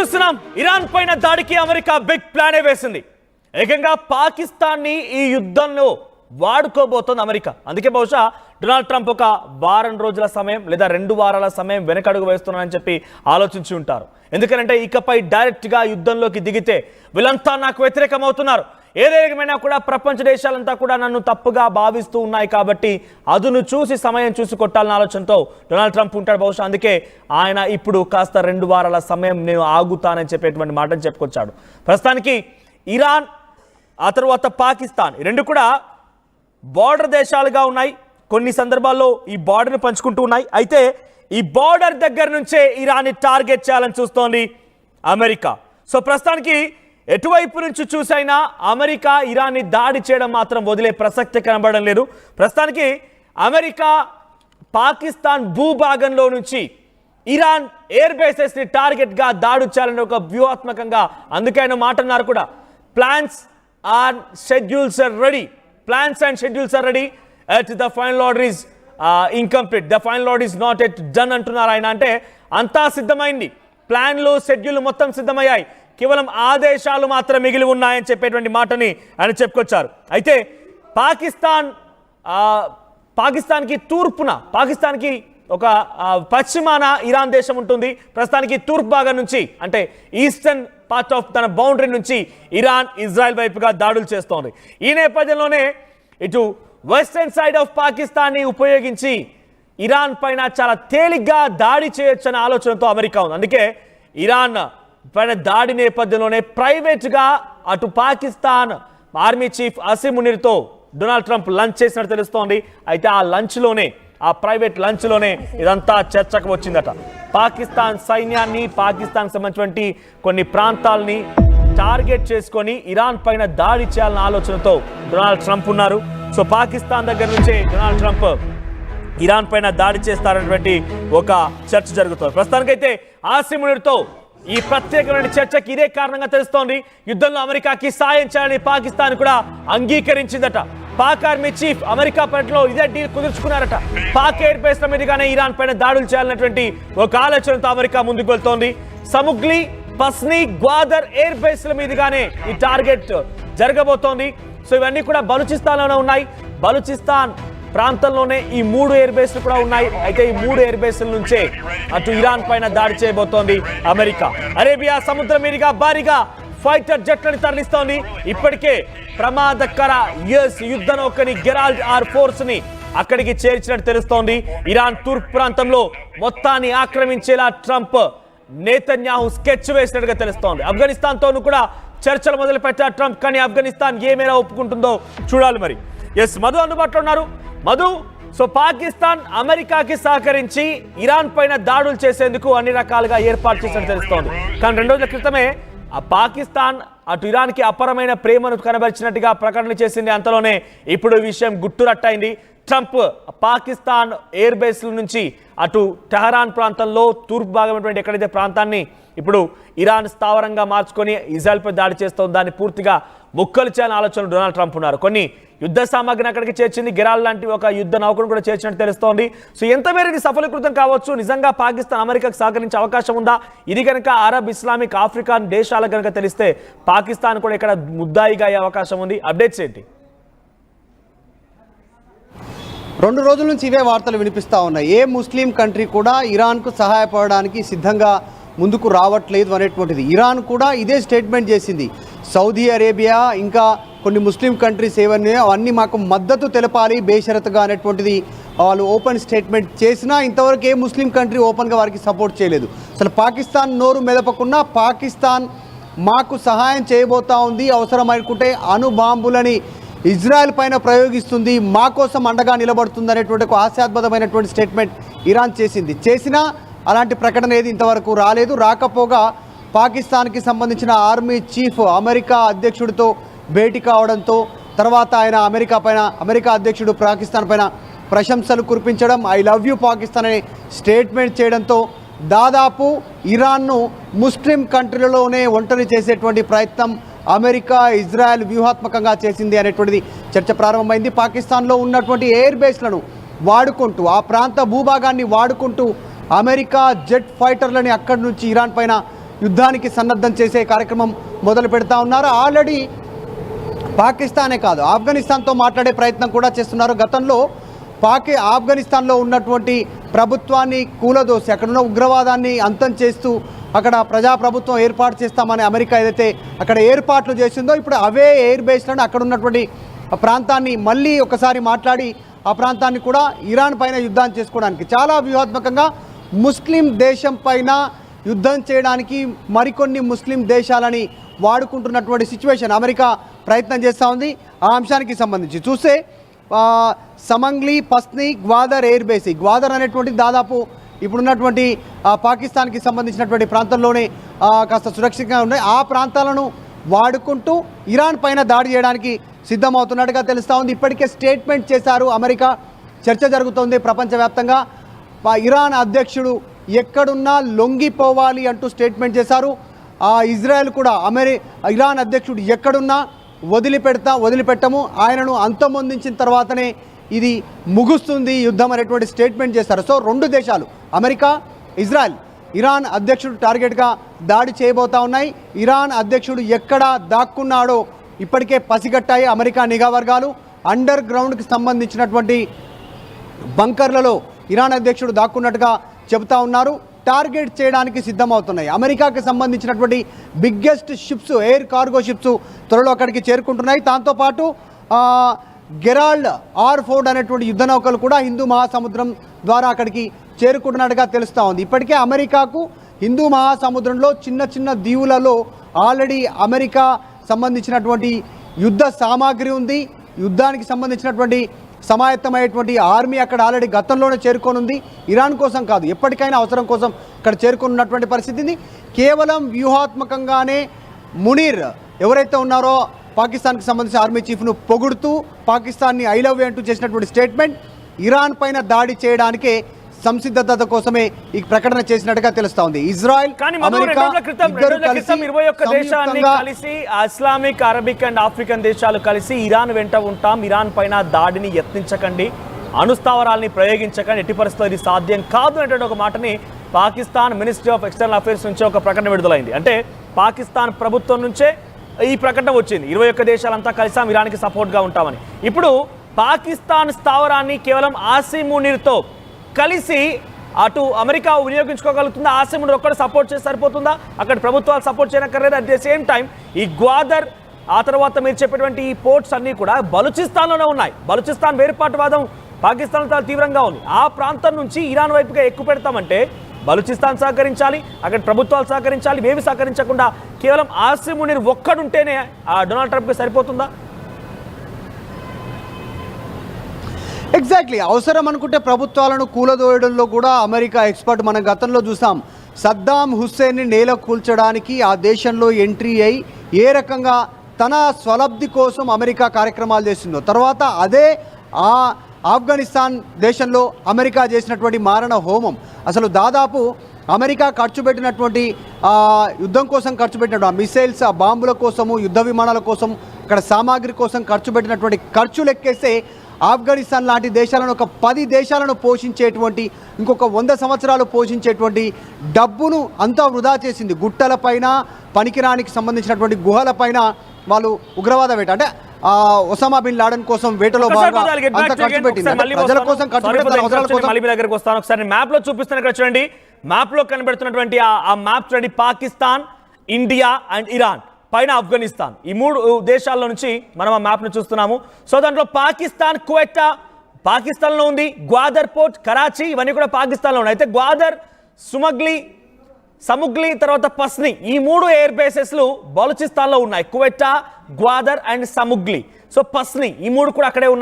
చూస్తున్నాం ఇరాన్ పైన దాడికి అమెరికా బిగ్ ప్లానే వేసింది. ఏకంగా పాకిస్తాన్ని ఈ యుద్ధంలో వాడుకోబోతోంది అమెరికా. అందుకే బహుశా డొనాల్డ్ ట్రంప్ ఒక వారం రోజుల సమయం లేదా 2 వారాల సమయం వెనకడుగు వేస్తున్నారని చెప్పి ఆలోచించి ఉంటారు. ఎందుకంటే ఇకపై డైరెక్ట్గా యుద్ధంలోకి దిగితే వీళ్ళంతా నాకు వ్యతిరేకమవుతున్నారు, ఏదేమైనా కూడా ప్రపంచ దేశాలంతా కూడా నన్ను తప్పుగా భావిస్తూ ఉన్నాయి కాబట్టి అదును చూసి సమయం చూసి కొట్టాలన్న ఆలోచనతో డొనాల్డ్ ట్రంప్ ఉంటాడు బహుశా. అందుకే ఆయన ఇప్పుడు కాస్త 2 వారాల సమయం నేను ఆగుతానని చెప్పేటువంటి మాటను చెప్పుకొచ్చాడు. ప్రస్తుతానికి ఇరాన్ ఆ తర్వాత పాకిస్తాన్ రెండు కూడా బార్డర్ దేశాలుగా ఉన్నాయి. కొన్ని సందర్భాల్లో ఈ బార్డర్ని పంచుకుంటూ ఉన్నాయి. అయితే ఈ బార్డర్ దగ్గర నుంచే ఇరాన్ని టార్గెట్ చేయాలని చూస్తోంది అమెరికా. సో ప్రస్తుతానికి ఎటువైపు నుంచి చూసైనా అమెరికా ఇరాన్ని దాడి చేయడం మాత్రం వదిలే ప్రసక్తి కనబడడం లేదు. ప్రస్తుతానికి అమెరికా పాకిస్తాన్ భూభాగంలో నుంచి ఇరాన్ ఎయిర్ బేసెస్ని టార్గెట్గా దాడి చేయాలని ఒక వ్యూహాత్మకంగా అందుకే ఆయన మాట అన్నారు కూడా. Plans and schedules are ready. Plans and schedules are ready. The final order is incomplete. The final order is not yet done అంటున్నారు ఆయన. అంటే అంతా సిద్ధమైంది, ప్లాన్లు షెడ్యూల్ మొత్తం సిద్ధమయ్యాయి, కేవలం ఆదేశాలు మాత్రం మిగిలి ఉన్నాయని చెప్పేటువంటి మాటని ఆయన చెప్పుకొచ్చారు. అయితే పాకిస్తాన్కి తూర్పున పాకిస్తాన్కి ఒక పశ్చిమాన ఇరాన్ దేశం ఉంటుంది. ప్రస్తుతానికి తూర్పు భాగం నుంచి అంటే ఈస్టర్న్ పార్ట్ ఆఫ్ తన బౌండరీ నుంచి ఇరాన్ ఇజ్రాయెల్ వైపుగా దాడులు చేస్తోంది. ఈ నేపథ్యంలోనే ఇటు వెస్టర్న్ సైడ్ ఆఫ్ పాకిస్తాన్ని ఉపయోగించి ఇరాన్ పైన చాలా తేలిగ్గా దాడి చేయొచ్చనే ఆలోచనతో అమెరికా ఉంది. అందుకే ఇరాన్ పైన దాడి నేపథ్యంలోనే ప్రైవేట్గా అటు పాకిస్తాన్ ఆర్మీ చీఫ్ అసీం మునీర్తో డొనాల్డ్ ట్రంప్ లంచ్ చేసినట్టు తెలుస్తోంది. అయితే ఆ ప్రైవేట్ లంచ్లోనే ఇదంతా చర్చకు వచ్చిందట. పాకిస్తాన్ సైన్యాన్ని, పాకిస్తాన్కి సంబంధించినటువంటి కొన్ని ప్రాంతాలని టార్గెట్ చేసుకొని ఇరాన్ పైన దాడి చేయాలన్న ఆలోచనతో డొనాల్డ్ ట్రంప్ ఉన్నారు. సో పాకిస్తాన్ దగ్గర నుంచే డొనాల్డ్ ట్రంప్ ఇరాన్ పైన దాడి చేస్తారనేటువంటి ఒక చర్చ జరుగుతుంది. ప్రస్తుతానికైతే ఆసిమ్ మునీర్తో ఈ ప్రత్యేకమైన చర్చకి ఇదే కారణంగా తెలుస్తోంది. యుద్ధంలో అమెరికాకి సాయం చేయాలని పాకిస్తాన్ కూడా అంగీకరించిందట. పాక్ ఆర్మీ చీఫ్ అమెరికా పర్యటనలో ఇదే డీల్ కుదుర్చుకున్నారట. పాక్ ఎయిర్ బేస్ల మీదుగానే ఇరాన్ పైన దాడులు చేయాలన్నటువంటి ఒక ఆలోచనతో అమెరికా ముందుకు వెళ్తోంది. సముగ్లీ, పస్నీ, గ్వాదర్ ఎయిర్ బేస్ల మీదుగానే ఈ టార్గెట్ జరగబోతోంది. సో ఇవన్నీ కూడా బలూచిస్తాన్లోనే ఉన్నాయి. బలూచిస్తాన్ ప్రాంతంలోనే ఈ 3 ఎయిర్ బేస్లు కూడా ఉన్నాయి. అయితే ఈ 3 ఎయిర్ బేస్ల నుంచే అటు ఇరాన్ పైన దాడి చేయబోతోంది అమెరికా. అరేబియా సముద్రం మీదుగా భారీగా ఫైటర్ జట్లను తరలిస్తోంది. ఇప్పటికే ప్రమాదకర యుద్ధ నౌకని గెరాల్డ్ ఆర్ ఫోర్స్ ని అక్కడికి చేర్చినట్టు తెలుస్తోంది. ఇరాన్ తూర్పు ప్రాంతంలో మొత్తాన్ని ఆక్రమించేలా ట్రంప్ నేతన్యాహు స్కెచ్ వేసినట్టుగా తెలుస్తోంది. ఆఫ్ఘనిస్తాన్ తోను కూడా చర్చలు మొదలు పెట్టారు ట్రంప్. కానీ ఆఫ్ఘనిస్తాన్ ఏ మేర ఒప్పుకుంటుందో చూడాలి. మరి మధు అందుబాటులో ఉన్నారు. మధు, సో పాకిస్తాన్ అమెరికాకి సహకరించి ఇరాన్ పైన దాడులు చేసేందుకు అన్ని రకాలుగా ఏర్పాటు చేసినట్టు తెలుస్తోంది. కానీ 2 రోజుల క్రితమే పాకిస్తాన్ అటు ఇరాన్కి అపరమైన ప్రేమను కనబరిచినట్టుగా ప్రకటన చేసింది. అంతలోనే ఇప్పుడు ఈ విషయం గుట్టురట్టయింది. ట్రంప్ పాకిస్తాన్ ఎయిర్ బేస్ల నుంచి అటు టెహరాన్ ప్రాంతంలో తూర్పు భాగమైనటువంటి ఎక్కడైతే ప్రాంతాన్ని ఇప్పుడు ఇరాన్ స్థావరంగా మార్చుకొని ఇజ్రాయెల్పై దాడి చేస్తోంది, దాన్ని పూర్తిగా ముక్కలు చేయాలని ఆలోచన డొనాల్డ్ ట్రంప్ ఉన్నారు. కొన్ని యుద్ధ సామాగ్రిని అక్కడికి చేర్చింది, గెరాల్ లాంటి ఒక యుద్ధ నౌకను కూడా చేర్చినట్టు తెలుస్తోంది. సో ఎంత మేర ఇది సఫలీకృతం కావచ్చు? నిజంగా పాకిస్తాన్ అమెరికాకు సహకరించే అవకాశం ఉందా? ఇది కనుక అరబ్, ఇస్లామిక్, ఆఫ్రికన్ దేశాలకు కనుక తెలిస్తే పాకిస్తాన్ కూడా ఇక్కడ ముద్దాయిగా అయ్యే అవకాశం ఉంది. అప్డేట్స్ ఏంటి? 2 రోజుల నుంచి ఇవే వార్తలు వినిపిస్తూ ఉన్నాయి. ఏ ముస్లిం కంట్రీ కూడా ఇరాన్కు సహాయపడడానికి సిద్ధంగా ముందుకు రావట్లేదు అనేటువంటిది. ఇరాన్ కూడా ఇదే స్టేట్మెంట్ చేసింది. సౌదీ అరేబియా ఇంకా కొన్ని ముస్లిం కంట్రీస్ ఏవన్నీ అవన్నీ మాకు మద్దతు తెలపాలి బేషరతుగా అనేటువంటిది వాళ్ళు ఓపెన్ స్టేట్మెంట్ చేసినా ఇంతవరకు ఏ ముస్లిం కంట్రీ ఓపెన్గా వారికి సపోర్ట్ చేయలేదు. అసలు పాకిస్తాన్ నోరు మెదపకుండా పాకిస్తాన్ మాకు సహాయం చేయబోతా ఉంది, అవసరమనుకుంటే అణుబాంబులని ఇజ్రాయెల్ పైన ప్రయోగిస్తుంది, మా కోసం అండగా నిలబడుతుంది అనేటువంటి ఒక హాస్యాస్పదమైనటువంటి స్టేట్మెంట్ ఇరాన్ చేసినా అలాంటి ప్రకటన ఏది ఇంతవరకు రాలేదు. రాకపోగా పాకిస్తాన్కి సంబంధించిన ఆర్మీ చీఫ్ అమెరికా అధ్యక్షుడితో భేటీ కావడంతో తర్వాత ఆయన అమెరికా అధ్యక్షుడు పాకిస్తాన్ పైన ప్రశంసలు కురిపించడం, ఐ లవ్ యూ పాకిస్తాన్ అనే స్టేట్మెంట్ చేయడంతో దాదాపు ఇరాన్ను ముస్లిం కంట్రీలలోనే ఒంటరి చేసేటువంటి ప్రయత్నం అమెరికా, ఇజ్రాయెల్ వ్యూహాత్మకంగా చేసింది అనేటువంటిది చర్చ ప్రారంభమైంది. పాకిస్తాన్లో ఉన్నటువంటి ఎయిర్ బేస్లను వాడుకుంటూ ఆ ప్రాంత భూభాగాన్ని వాడుకుంటూ అమెరికా జెట్ ఫైటర్లని అక్కడి నుంచి ఇరాన్ పైన యుద్ధానికి సన్నద్ధం చేసే కార్యక్రమం మొదలు పెడతా ఉన్నారు. ఆల్రెడీ పాకిస్తానే కాదు, ఆఫ్ఘనిస్తాన్తో మాట్లాడే ప్రయత్నం కూడా చేస్తున్నారు. గతంలో ఆఫ్ఘనిస్తాన్లో ఉన్నటువంటి ప్రభుత్వాన్ని కూలదోసి అక్కడున్న ఉగ్రవాదాన్ని అంతం చేస్తూ అక్కడ ప్రజాప్రభుత్వం ఏర్పాటు చేస్తామని అమెరికా ఏదైతే అక్కడ ఏర్పాట్లు చేసిందో, ఇప్పుడు అవే ఎయిర్ బేస్లను అక్కడ ఉన్నటువంటి ప్రాంతాన్ని మళ్ళీ ఒకసారి మాట్లాడి ఆ ప్రాంతాన్ని కూడా ఇరాన్ పైన యుద్ధం చేసుకోవడానికి చాలా వ్యూహాత్మకంగా ముస్లిం దేశం పైన యుద్ధం చేయడానికి మరికొన్ని ముస్లిం దేశాలని వాడుకుంటున్నటువంటి సిచ్యువేషన్ అమెరికా ప్రయత్నం చేస్తూ ఉంది. ఆ అంశానికి సంబంధించి చూస్తే సమంగ్లీ, పస్ని, గ్వాదర్ ఎయిర్ బేస్, గ్వాదర్ అనేటువంటి దాదాపు ఇప్పుడున్నటువంటి పాకిస్తాన్కి సంబంధించినటువంటి ప్రాంతంలోనే కాస్త సురక్షితంగా ఉన్నాయి. ఆ ప్రాంతాలను వాడుకుంటూ ఇరాన్ పైన దాడి చేయడానికి సిద్ధమవుతున్నట్టుగా తెలుస్తూ ఉంది. ఇప్పటికే స్టేట్మెంట్ చేశారు అమెరికా. చర్చ జరుగుతోంది ప్రపంచవ్యాప్తంగా. ఇరాన్ అధ్యక్షుడు ఎక్కడున్నా లొంగిపోవాలి అంటూ స్టేట్మెంట్ చేశారు. ఇజ్రాయెల్ కూడా ఇరాన్ అధ్యక్షుడు ఎక్కడున్నా వదిలిపెట్టము, ఆయనను అంతమొందించిన తర్వాతనే ఇది ముగుస్తుంది యుద్ధం అనేటువంటి స్టేట్మెంట్ చేశారు. సో రెండు దేశాలు అమెరికా, ఇజ్రాయెల్ ఇరాన్ అధ్యక్షుడు టార్గెట్గా దాడి చేయబోతా ఉన్నాయి. ఇరాన్ అధ్యక్షుడు ఎక్కడ దాక్కున్నాడో ఇప్పటికే పసిగట్టాయి అమెరికా నిఘా వర్గాలు. అండర్ గ్రౌండ్కి సంబంధించినటువంటి బంకర్లలో ఇరాన్ అధ్యక్షుడు దాక్కున్నట్టుగా చెబుతా ఉన్నారు. టార్గెట్ చేయడానికి సిద్ధమవుతున్నాయి. అమెరికాకి సంబంధించినటువంటి biggest ships, air cargo ships త్వరలో అక్కడికి చేరుకుంటున్నాయి. దాంతోపాటు గెరాల్డ్ R4 అనేటువంటి యుద్ధ నౌకలు కూడా హిందూ మహాసముద్రం ద్వారా అక్కడికి చేరుకుంటున్నట్టుగా తెలుస్తూ ఉంది. ఇప్పటికే అమెరికాకు హిందూ మహాసముద్రంలో చిన్న చిన్న దీవులలో ఆల్రెడీ అమెరికా సంబంధించినటువంటి యుద్ధ సామాగ్రి ఉంది. యుద్ధానికి సంబంధించినటువంటి సమాయత్తమైనటువంటి ఆర్మీ అక్కడ ఆల్రెడీ గతంలోనే చేరుకోనుంది. ఇరాన్ కోసం కాదు, ఎప్పటికైనా అవసరం కోసం ఇక్కడ చేరుకున్నటువంటి పరిస్థితిని కేవలం వ్యూహాత్మకంగానే మునీర్ ఎవరైతే ఉన్నారో పాకిస్తాన్కి సంబంధించిన ఆర్మీ చీఫ్ను పొగుడుతూ పాకిస్తాన్ని ఐ లవ్ యూ అంటూ చేసినటువంటి స్టేట్మెంట్ ఇరాన్ పైన దాడి చేయడానికే సంసిద్ధత కోసమే ఈ ప్రకటన చేసినట్టుగా తెలుస్తా ఉంది. ఇజ్రాయెల్, అమెరికా ఇద్దరు కలిసి 21 దేశాన్ని కలిసి ఇస్లామిక్, అరబిక్ అండ్ ఆఫ్రికన్ దేశాలు కలిసి ఇరాన్ వెంట ఉంటాం, ఇరాన్ పైన దాడిని యత్నించకండి, అణుస్థావరాల్ని ప్రయోగించకండి, ఎట్టి పరిస్థితుల్లో ఇది సాధ్యం కాదు అనేటువంటి ఒక మాటని Pakistan ministry of external affairs నుంచి ఒక ప్రకటన విడుదలైంది. అంటే పాకిస్తాన్ ప్రభుత్వం నుంచే ఈ ప్రకటన వచ్చింది. 21 దేశాలంతా కలిసాం, ఇరాన్కి సపోర్ట్గా ఉంటామని. ఇప్పుడు పాకిస్తాన్ స్థావరాన్ని కేవలం ఆసిమ్ మునీర్తో కలిసి అటు అమెరికా వినియోగించుకోగలుగుతుందా? ఆసిమ్ మునీర్ ఒక్కడు సపోర్ట్ చేసి సరిపోతుందా? అక్కడ ప్రభుత్వాలు సపోర్ట్ చేయనక్కర్లేదు. అట్ ది సేమ్ టైం ఈ గ్వాదర్, ఆ తర్వాత మీరు చెప్పేటువంటి ఈ పోర్ట్స్ అన్నీ కూడా బలూచిస్తాన్లోనే ఉన్నాయి. బలూచిస్తాన్ వేరుపాటువాదం పాకిస్తాన్ చాలా తీవ్రంగా ఉంది. ఆ ప్రాంతం నుంచి ఇరాన్ వైపుగా ఎక్కువ పెడతామంటే బలూచిస్తాన్ సహకరించాలి, అక్కడ ప్రభుత్వాలు సహకరించాలి. ఇవేవి సహకరించకుండా కేవలం ఆసిమ్ మునీర్ ఒక్కడుంటేనే డొనాల్డ్ ట్రంప్కి సరిపోతుందా? ఎగ్జాక్ట్లీ. అవసరం అనుకుంటే ప్రభుత్వాలను కూలదోయడంలో కూడా అమెరికా ఎక్స్పర్ట్. మనం గతంలో చూసాం, సద్దాం హుస్సేన్ని నేల కూల్చడానికి ఆ దేశంలో ఎంట్రీ అయి ఏ రకంగా తన స్వలబ్ధి కోసం అమెరికా కార్యక్రమాలు చేసిందో, తర్వాత అదే ఆఫ్ఘనిస్తాన్ దేశంలో అమెరికా చేసినటువంటి మారణ హోమం. అసలు దాదాపు అమెరికా ఖర్చు పెట్టినటువంటి యుద్ధం కోసం ఖర్చు పెట్టినటువంటి మిసైల్స్, ఆ బాంబుల కోసము, యుద్ధ విమానాల కోసం, అక్కడ సామాగ్రి కోసం ఖర్చు పెట్టినటువంటి ఖర్చు లెక్కేస్తే ఆఫ్ఘనిస్తాన్ లాంటి దేశాలను ఒక 10 దేశాలను పోషించేటువంటి, ఇంకొక 100 సంవత్సరాలు పోషించేటువంటి డబ్బును అంతా వృధా చేసింది. గుట్టలపైన, పనికిరానికి సంబంధించినటువంటి గుహలపైన వాళ్ళు ఉగ్రవాద వేట, అంటే ఒసామా బిన్ లాడెన్ కోసం వేటలో ఖర్చు పెట్టింది. ప్రజల కోసం ఖర్చు దగ్గరకు వస్తాను. ఒకసారి మ్యాప్ లో చూపిస్తాను. ఇక్కడ చూడండి, మ్యాప్ లో కనబడుతున్నటువంటి ఆ మ్యాప్ చూడండి. పాకిస్తాన్, ఇండియా అండ్ ఇరాన్, పైన ఆఫ్ఘనిస్తాన్, ఈ 3 దేశాల్లో నుంచి మనం ఆ మ్యాప్ను చూస్తున్నాము. సో దాంట్లో పాకిస్తాన్, క్వెట్టా పాకిస్తాన్లో ఉంది, గ్వాదర్ పోర్ట్, కరాచీ ఇవన్నీ కూడా పాకిస్తాన్లో ఉన్నాయి. అయితే గ్వాదర్, సముగ్లీ తర్వాత పస్ని, ఈ 3 ఎయిర్ బేసెస్లు బలూచిస్తాన్లో ఉన్నాయి. క్వెట్టా, గ్వాదర్ అండ్ సముగ్లీ. సో పస్ని, ఈ 3 కూడా అక్కడే ఉన్నాయి.